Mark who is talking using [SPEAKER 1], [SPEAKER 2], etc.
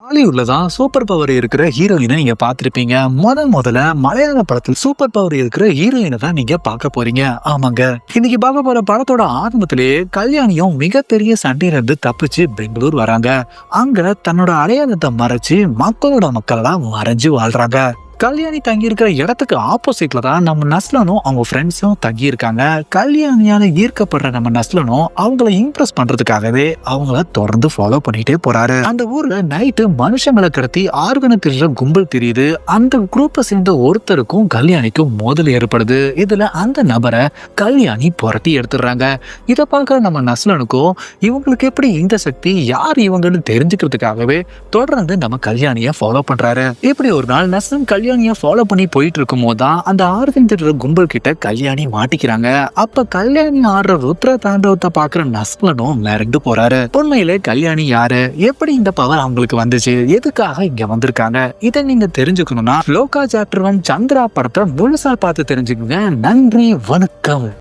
[SPEAKER 1] ஹாலிவுட்ல தான் super power இருக்கிற ஹீரோயினை நீங்க பார்த்திருப்பீங்க. முதல்ல மலையாள படத்தில் சூப்பர் பவர் இருக்கிற ஹீரோயினை தான் நீங்க பார்க்க போறீங்க. ஆமாங்க, இன்னைக்கு பார்க்க போற படத்தோட ஆரம்பத்திலேயே கல்யாணியும் மிகப்பெரிய சண்டையில இருந்து தப்பிச்சு பெங்களூர் வராங்க. அங்க தன்னோட அடையாளத்தை மறைச்சு மக்களோட மக்கள்லாம் மறைஞ்சு வாழ்றாங்க. கல்யாணி தங்கி இருக்கிற இடத்துக்கு ஆப்போசிட்ல தான் நம்ம நஸ்லனும் அவங்க ஃப்ரெண்ட்ஸும் தங்கி இருக்காங்க. கல்யாணியால ஈர்க்கப்படுற நம்ம நஸ்லனும் அவங்கள இம்ப்ரெஸ் பண்றதுக்காகவே அவங்கள தொடர்ந்து ஃபாலோ பண்ணிட்டே போறாரு. அந்த ஊர்ல நைட்டு மனுஷங்களை கடத்தி ஆர்கனை திருடுற கும்பல் தெரியுது. அந்த குரூப்பை சேர்ந்த ஒருத்தருக்கும் கல்யாணிக்கும் மோதல் ஏற்படுது. இதுல அந்த நபரை கல்யாணி புரட்டி எடுத்துடுறாங்க. இதை பார்க்குற நம்ம நஸ்லனுக்கும் இவங்களுக்கு எப்படி இந்த சக்தி, யார் இவங்கன்னு தெரிஞ்சுக்கிறதுக்காகவே தொடர்ந்து நம்ம கல்யாணியை ஃபாலோ பண்றாரு. இப்படி ஒரு நாள் நஸ்லன் கல்யாணியை ஃபாலோ பண்ணி போயிட்டு இருக்கும் போதுதான் அந்த ஆர்கன் திருடுற கும்பல் கிட்ட கல்யாணி மாட்டிக்கிறாங்க. அப்ப கல்யாணி ஆடுற ருத்ர தாண்டவத்தை பாக்குற நஸ்லனும் மிரண்டு போறாரு. உண்மையிலே கல்யாணி யாரு, எப்படி இந்த பவர் அவங்களுக்கு வந்துச்சு, எதுக்காக இங்க வந்திருக்காங்க, இதை நீங்க தெரிஞ்சுக்கணும்னா லோகா சாப்டர் 1 சந்திரா படத்தை முழுசா பார்த்து தெரிஞ்சுக்கோங்க. நன்றி, வணக்கம்.